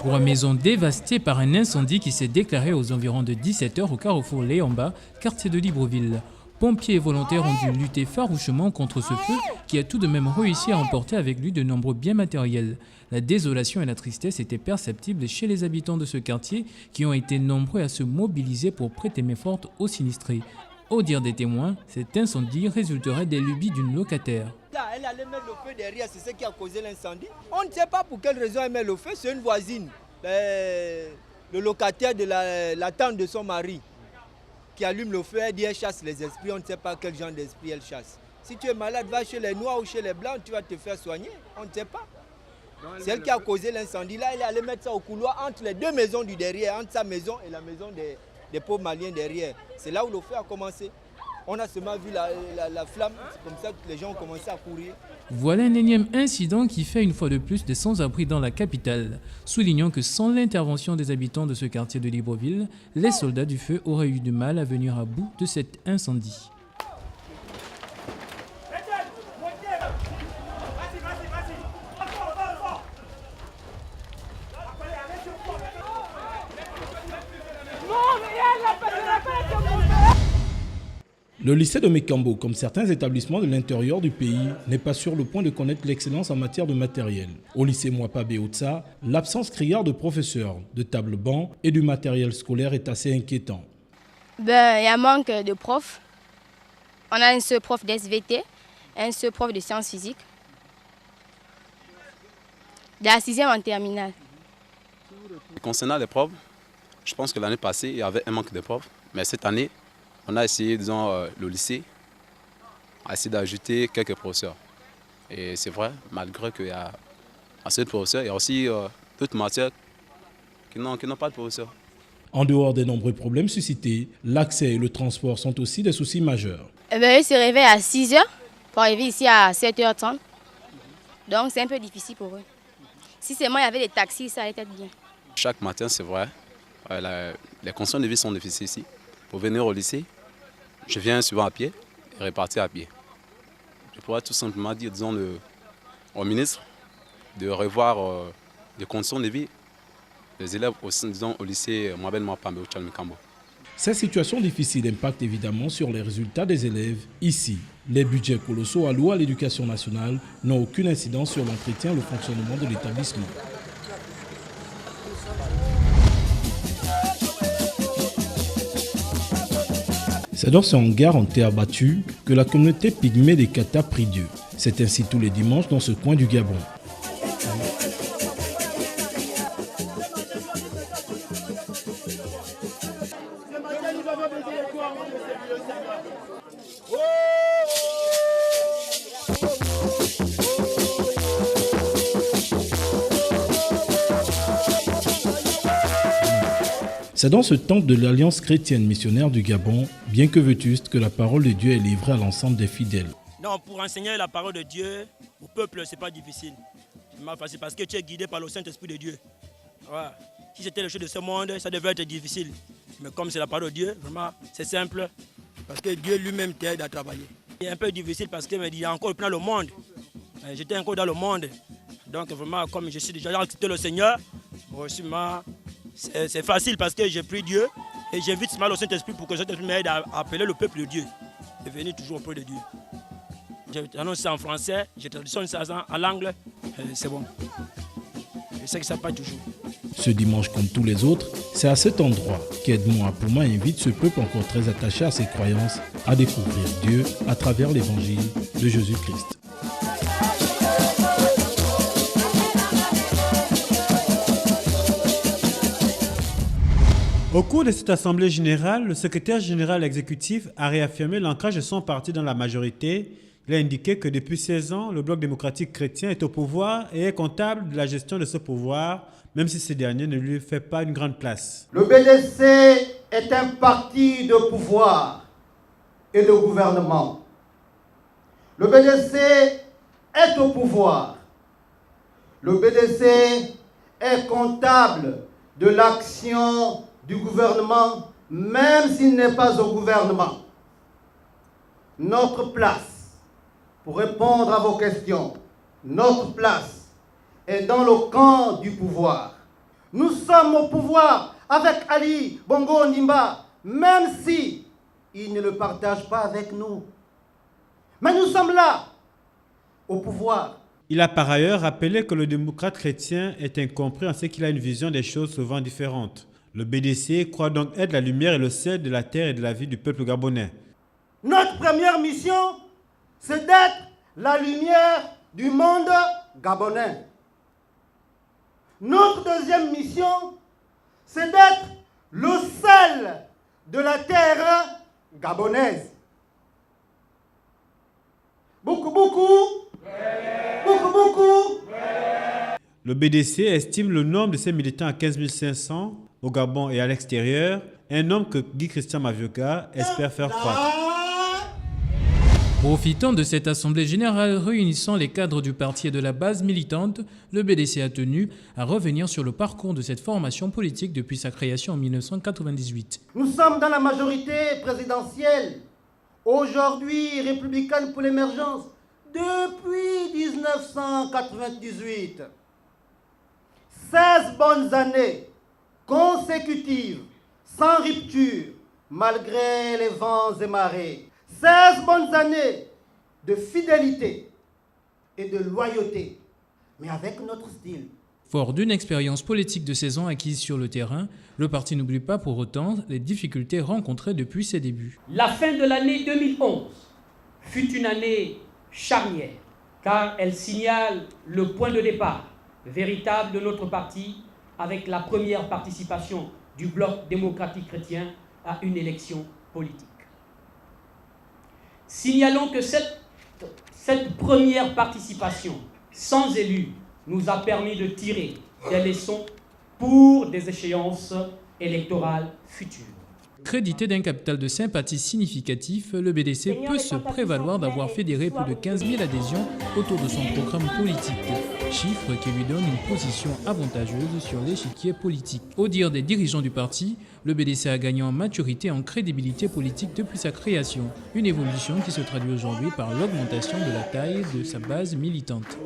3 maisons dévastées par un incendie qui s'est déclaré aux environs de 17h au carrefour Léamba, quartier de Libreville. Pompiers et volontaires ont dû lutter farouchement contre ce feu qui a tout de même réussi à emporter avec lui de nombreux biens matériels. La désolation et la tristesse étaient perceptibles chez les habitants de ce quartier qui ont été nombreux à se mobiliser pour prêter main forte aux sinistrés. Au dire des témoins, cet incendie résulterait des lubies d'une locataire. Là, elle allait mettre le feu derrière, c'est ce qui a causé l'incendie. On ne sait pas pour quelle raison elle met le feu, c'est une voisine, le locataire de la tante de son mari, qui allume le feu, elle dit elle chasse les esprits, on ne sait pas quel genre d'esprit elle chasse. Si tu es malade, va chez les noirs ou chez les blancs, tu vas te faire soigner, on ne sait pas. C'est elle qui a causé l'incendie. Là, elle allait mettre ça au couloir entre les deux maisons du derrière, entre sa maison et la maison des pauvres Maliens derrière. C'est là où le feu a commencé. On a seulement vu la flamme, c'est comme ça que les gens ont commencé à courir. Voilà un énième incident qui fait une fois de plus des sans-abri dans la capitale. Soulignons que sans l'intervention des habitants de ce quartier de Libreville, les soldats du feu auraient eu du mal à venir à bout de cet incendie. Le lycée de Mekambo, comme certains établissements de l'intérieur du pays, n'est pas sur le point de connaître l'excellence en matière de matériel. Au lycée Mwapa Beotsa, l'absence criarde de professeurs, de tables bancs et du matériel scolaire est assez inquiétant. Il y a un manque de profs. On a un seul prof d'SVT, un seul prof de sciences physiques. De la 6e en terminale. Concernant les profs, je pense que l'année passée, il y avait un manque de profs, mais cette année, on a essayé, le lycée a essayé d'ajouter quelques professeurs. Et c'est vrai, malgré qu'il y a assez de professeurs, il y a aussi d'autres matières qui n'ont pas de professeurs. En dehors des nombreux problèmes suscités, l'accès et le transport sont aussi des soucis majeurs. Ils se réveillent à 6h pour arriver ici à 7h30. Donc c'est un peu difficile pour eux. Si seulement il y avait des taxis, ça allait être bien. Chaque matin, c'est vrai, les conditions de vie sont difficiles ici. Pour venir au lycée, je viens souvent à pied et repartir à pied. Je pourrais tout simplement dire, au ministre de revoir les conditions de vie des élèves au lycée Mwabel Mwapa Beotsa Mekambo. Ces situations difficiles impactent évidemment sur les résultats des élèves. Ici, les budgets colossaux alloués à l'éducation nationale n'ont aucune incidence sur l'entretien et le fonctionnement de l'établissement. C'est dans ce hangar en terre battue que la communauté pygmée des Kata prie Dieu. C'est ainsi tous les dimanches dans ce coin du Gabon. C'est dans ce temple de l'Alliance chrétienne missionnaire du Gabon, bien que vétuste, que la parole de Dieu est livrée à l'ensemble des fidèles. Non, pour enseigner la parole de Dieu au peuple, ce n'est pas difficile. C'est facile parce que tu es guidé par le Saint-Esprit de Dieu. Voilà. Si c'était le chose de ce monde, ça devait être difficile. Mais comme c'est la parole de Dieu, vraiment, c'est simple. Parce que Dieu lui-même t'aide à travailler. C'est un peu difficile parce qu'il y a encore plein le monde. J'étais encore dans le monde. Donc vraiment, comme je suis déjà accepté le Seigneur, c'est facile parce que j'ai pris Dieu et j'invite le Saint-Esprit pour que le Saint-Esprit m'aide à appeler le peuple de Dieu et venir toujours auprès de Dieu. J'annonce ça en français, je traduis ça en langue, c'est bon. Je sais que ça passe toujours. Ce dimanche, comme tous les autres, c'est à cet endroit qu'Edmond Apouma invite ce peuple encore très attaché à ses croyances à découvrir Dieu à travers l'évangile de Jésus-Christ. Au cours de cette assemblée générale, le secrétaire général exécutif a réaffirmé l'ancrage de son parti dans la majorité. Il a indiqué que depuis 16 ans, le Bloc démocratique chrétien est au pouvoir et est comptable de la gestion de ce pouvoir, même si ce dernier ne lui fait pas une grande place. Le BDC est un parti de pouvoir et de gouvernement. Le BDC est au pouvoir. Le BDC est comptable de l'action du gouvernement, même s'il n'est pas au gouvernement. Notre place, pour répondre à vos questions, notre place est dans le camp du pouvoir. Nous sommes au pouvoir avec Ali Bongo Ondimba, même si il ne le partage pas avec nous. Mais nous sommes là, au pouvoir. Il a par ailleurs rappelé que le démocrate chrétien est incompris en ce qu'il a une vision des choses souvent différentes. Le BDC croit donc être la lumière et le sel de la terre et de la vie du peuple gabonais. Notre première mission, c'est d'être la lumière du monde gabonais. Notre deuxième mission, c'est d'être le sel de la terre gabonaise. Beaucoup. Le BDC estime le nombre de ses militants à 15 500 au Gabon et à l'extérieur, un nombre que Guy Christian Mavioka espère faire croître. Profitant de cette assemblée générale réunissant les cadres du parti et de la base militante, le BDC a tenu à revenir sur le parcours de cette formation politique depuis sa création en 1998. Nous sommes dans la majorité présidentielle, aujourd'hui républicaine pour l'émergence, depuis 1998. 16 bonnes années consécutives, sans rupture, malgré les vents et marées. 16 bonnes années de fidélité et de loyauté, mais avec notre style. Fort d'une expérience politique de 16 ans acquise sur le terrain, le parti n'oublie pas pour autant les difficultés rencontrées depuis ses débuts. La fin de l'année 2011 fut une année charnière, car elle signale le point de départ véritable de notre parti avec la première participation du Bloc démocratique chrétien à une élection politique. Signalons que cette première participation sans élus nous a permis de tirer des leçons pour des échéances électorales futures. Crédité d'un capital de sympathie significatif, le BDC peut se prévaloir d'avoir fédéré plus de 15 000 adhésions autour de son programme politique, chiffre qui lui donne une position avantageuse sur l'échiquier politique. Au dire des dirigeants du parti, le BDC a gagné en maturité et en crédibilité politique depuis sa création, une évolution qui se traduit aujourd'hui par l'augmentation de la taille de sa base militante.